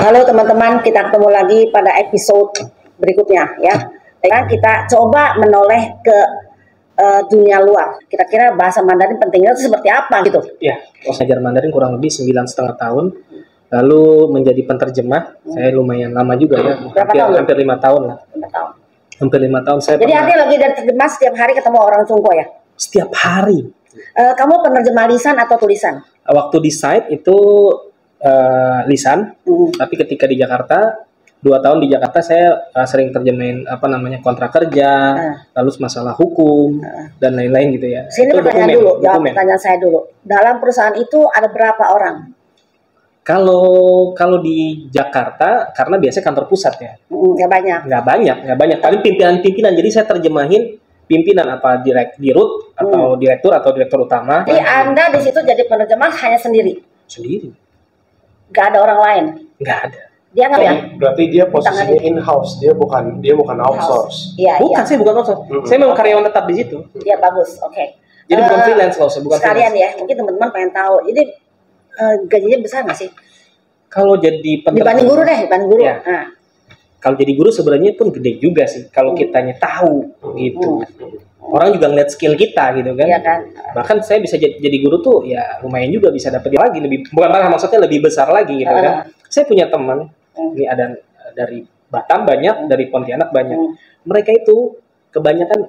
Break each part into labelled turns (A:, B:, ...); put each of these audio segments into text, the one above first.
A: Halo teman-teman, kita ketemu lagi pada episode berikutnya ya. Kita coba menoleh ke dunia luar. Kira-kira bahasa Mandarin pentingnya itu seperti apa gitu?
B: Ya, belajar Mandarin kurang lebih 9,5 tahun. Lalu menjadi penterjemah, saya lumayan lama juga ya. Hampir 5 tahun lah.
A: 5 tahun.
B: Hampir 5 tahun saya.
A: Jadi artinya lagi dari terjemah setiap hari ketemu orang Cungko ya?
B: Setiap hari.
A: Kamu penerjemah lisan atau tulisan?
B: Waktu di site itu lisan, tapi ketika di Jakarta 2 tahun di Jakarta saya sering terjemahin kontrak kerja, lalu masalah hukum dan lain-lain gitu ya.
A: Sini pertanyaan dulu, jawab pertanyaan saya dulu. Dalam perusahaan itu ada berapa orang?
B: Kalau di Jakarta karena biasanya kantor pusat ya.
A: Nggak banyak.
B: Paling pimpinan. Jadi saya terjemahin pimpinan dirut atau direktur utama.
A: Jadi Anda di situ jadi penerjemah hanya sendiri. Gak ada orang lain.
B: Nggak ada.
A: Dia nggak ya?
C: Berarti dia posisinya in-house, dia bukan outsource.
A: Iya.
B: Saya bukan outsource. Saya memang karyawan tetap di situ.
A: Iya, bagus. Oke.
B: Jadi bukan freelance loh, bukan
A: sekalian
B: freelance.
A: Ya. Mungkin teman-teman pengen tahu. Jadi gajinya besar nggak sih?
B: Kalau jadi
A: dibanding guru deh,
B: Ya. Nah. Kalau jadi guru sebenarnya pun gede juga sih. Kalau kitanya tahu gitu. Orang juga ngeliat skill kita gitu kan.
A: Iya kan.
B: Bahkan saya bisa jadi guru tuh ya lumayan juga bisa dapat lagi maksudnya lebih besar lagi gitu kan. Saya punya teman ini ada dari Batam banyak, dari Pontianak banyak. Mereka itu kebanyakan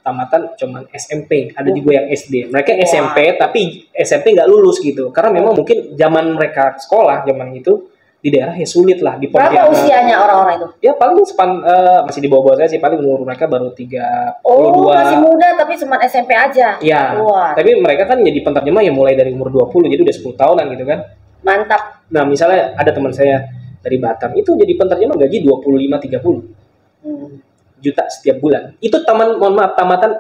B: tamatan cuman SMP, ada juga yang SD. Mereka SMP tapi SMP nggak lulus gitu. Karena memang mungkin zaman mereka sekolah zaman itu di daerah ya sulit lah di
A: Berapa
B: Pontianak.
A: usianya orang-orang itu?
B: Ya paling masih di bawah saya sih, paling umur mereka baru 32.
A: Oh, masih muda tapi cuma SMP aja.
B: Iya. Tapi mereka kan jadi penterjemah ya mulai dari umur 20, jadi udah 10 tahunan gitu kan.
A: Mantap.
B: Nah, misalnya ada teman saya dari Batam itu jadi penterjemah gaji 25-30 juta setiap bulan. Itu tamatan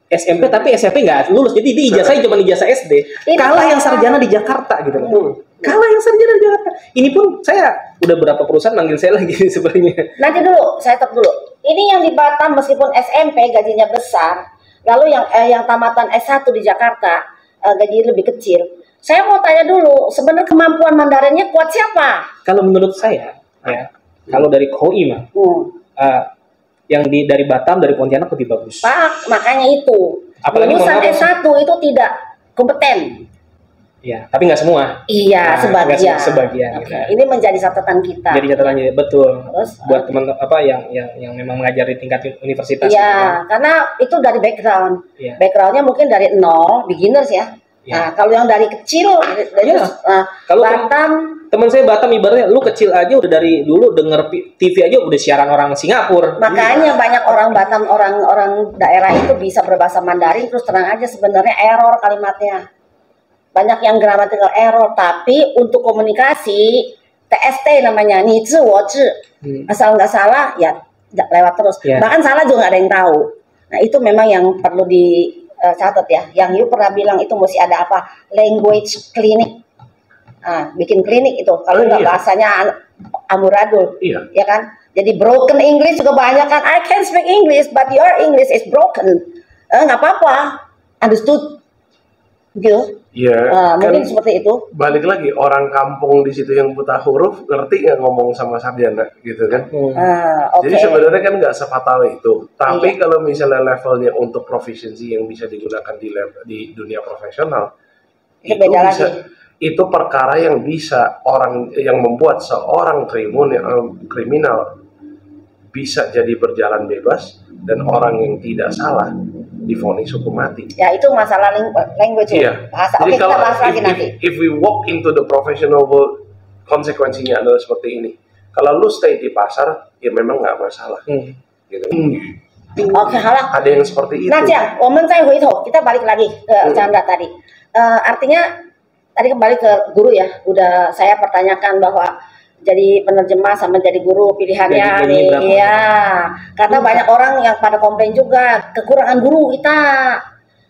B: SMP tapi SMP nggak lulus. Jadi di ijazahnya cuma ijazah SD. Kalah yang sarjana di Jakarta gitu loh. Kalah yang sarjana di Jakarta. Ini pun saya udah berapa perusahaan manggil saya lagi sebenarnya.
A: Nanti dulu, saya stop dulu. Ini yang di Batam meskipun SMP gajinya besar, lalu yang tamatan S1 di Jakarta gajinya lebih kecil. Saya mau tanya dulu, sebenarnya kemampuan Mandarinnya kuat siapa?
B: Kalau menurut saya, ya, kalau dari KOI mah, yang dari Batam, dari Pontianak lebih bagus.
A: Pak, makanya itu.
B: Apalagi
A: lulusan S1 itu tidak kompeten.
B: Ya, tapi nggak semua.
A: Iya,
B: sebagian.
A: Okay. Gitu. Ini menjadi catatan kita.
B: Jadi catatannya betul.
A: Terus,
B: buat teman yang memang mengajar di tingkat universitas.
A: Iya, gitu. Karena itu dari background.
B: Ya.
A: Backgroundnya mungkin dari nol, beginners ya.
B: Ya.
A: Nah, kalau yang dari kecil,
B: kalau
A: Batam,
B: teman saya Batam ibaratnya, lu kecil aja udah dari dulu denger TV aja udah siaran orang Singapura.
A: Makanya banyak orang Batam, orang daerah itu bisa berbahasa Mandarin, terus terang aja sebenarnya error kalimatnya. Banyak yang grammatical error, tapi untuk komunikasi TST namanya ni zhi wo zhi. Asal nggak salah ya lewat terus. Yeah. Bahkan salah juga nggak ada yang tahu. Nah itu memang yang perlu dicatat ya. Yang you pernah bilang itu mesti ada apa? Language clinic. Bikin klinik itu. Kalau nggak bahasanya amburadul, ya kan? Jadi broken English juga banyak kan. I can speak English, but your English is broken. Nggak apa-apa. Understood? Gitu.
C: Iya.
A: Mungkin seperti itu.
C: Balik lagi orang kampung di situ yang buta huruf ngerti nggak ngomong sama sarjana gitu kan?
A: Okay.
C: Jadi sebenarnya kan nggak sefatal itu. Tapi kalau misalnya levelnya untuk proficiency yang bisa digunakan di dunia profesional, itu
A: beda
C: bisa.
A: Lagi.
C: Itu perkara yang bisa orang yang membuat seorang kriminal bisa jadi berjalan bebas dan orang yang tidak salah divonis hukum mati.
A: Ya itu masalah language.
C: Iya.
A: Bahasa.
C: Jadi
A: kita bahas lagi nanti.
C: If we walk into the professional world, konsekuensinya adalah seperti ini. Kalau lu stay di pasar, ya memang nggak masalah. Gitu.
A: Oke, halah.
C: Ada yang seperti itu.
A: Nah, Jiang, kita balik lagi ke Chandra tadi. Artinya tadi kembali ke guru ya. Udah saya pertanyakan bahwa jadi penerjemah sama jadi guru pilihannya nih, ya. Karena banyak orang yang pada komplain juga kekurangan guru kita.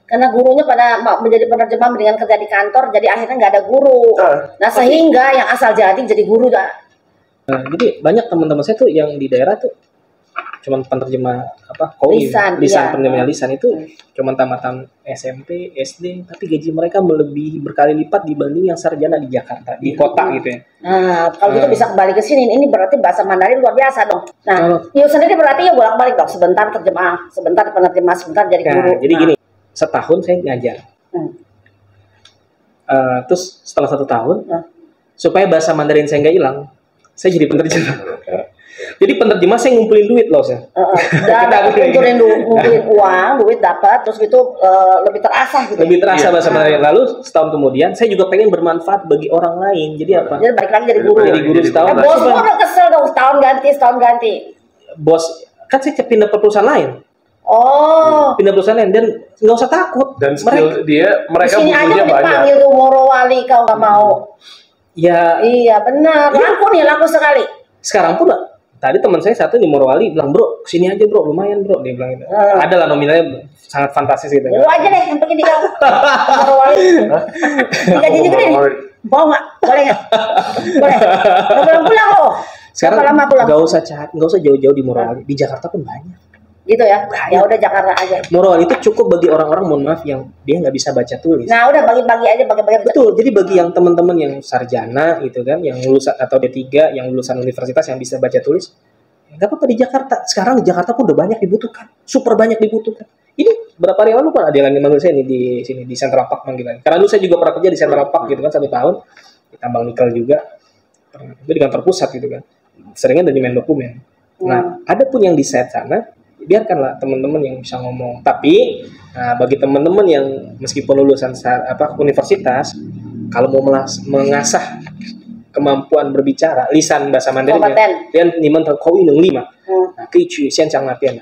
A: Karena gurunya pada menjadi penerjemah mendingan kerja di kantor, jadi akhirnya nggak ada guru. Nah sehingga yang asal jadi guru dah.
B: Jadi banyak teman-teman saya tuh yang di daerah tuh cuman penerjemah apa koi
A: Lisan,
B: lisan
A: iya.
B: penerjemah lisan itu cuman tamatan SMP SD tapi gaji mereka melebihi berkali lipat dibanding yang sarjana di Jakarta di kota gitu ya.
A: Nah, kalau gitu bisa kembali ke sini. Ini berarti bahasa Mandarin luar biasa dong. Nah, Yu sendiri berarti ya bolak-balik dong. Sebentar terjemah, sebentar penerjemah, sebentar jadi guru.
B: Jadi gini, setahun saya ngajar. Terus setelah 1 tahun, supaya bahasa Mandarin saya nggak hilang, saya jadi penerjemah. Jadi penerjemah saya ngumpulin duit loh saya.
A: Dan ngumpulin uang, duit dapat, terus gitu lebih terasah gitu.
B: Lebih terasa bahasa Mandarin. Lalu setahun kemudian saya juga pengen bermanfaat bagi orang lain. Jadi apa?
A: Jadi balik lagi jadi guru.
B: Jadi guru setahun.
A: Bos pun udah kesel dong, setahun ganti.
B: Bos kan saya pindah ke perusahaan lain.
A: Oh.
B: Pindah perusahaan lain dan nggak usah takut.
C: Dan skill mereka
A: sini aja
C: butuhnya banyak.
A: dipanggil tuh Morowali kau nggak mau.
B: Ya.
A: Iya benar. Laku sekali.
B: Sekarang pun tadi teman saya satu di Morowali bilang, bro kesini aja bro, lumayan bro, dia bilang gitu. Ada lah nominalnya sangat fantastis gitu.
A: Lu aja deh yang pergi di kau Morowali. Gajinya gede nih. Mau nggak? Boleh nggak? Boleh. Pulang loh.
B: Sekarang
A: lama pulang?
B: nggak usah jauh-jauh di Morowali, di Jakarta pun banyak.
A: Gitu ya? Ya udah Jakarta aja.
B: Morowali itu cukup bagi orang-orang, mohon maaf, yang dia nggak bisa baca tulis.
A: Nah udah bagi-bagi aja, bagi-bagi.
B: Betul, jadi bagi yang teman-teman yang sarjana gitu kan, yang lulusan atau D3, yang lulusan universitas yang bisa baca tulis, nggak apa-apa di Jakarta. Sekarang di Jakarta pun udah banyak dibutuhkan, super banyak dibutuhkan. Ini berapa hari lalu kan ada yang manggil saya nih di sini di Central Park manggilan. Karena dulu saya juga pernah kerja di Central Park gitu kan 1 tahun, di tambang nikel juga, itu di kantor pusat gitu kan. Seringnya dari main dokumen. Nah, ada pun yang di site sana, biarkanlah teman-teman yang bisa ngomong. Tapi bagi teman-teman yang meskipun lulusan universitas, kalau mau mengasah kemampuan berbicara lisan bahasa Mandarin,
A: kompeten.
B: 你们的口语能力嘛，可以去现场那边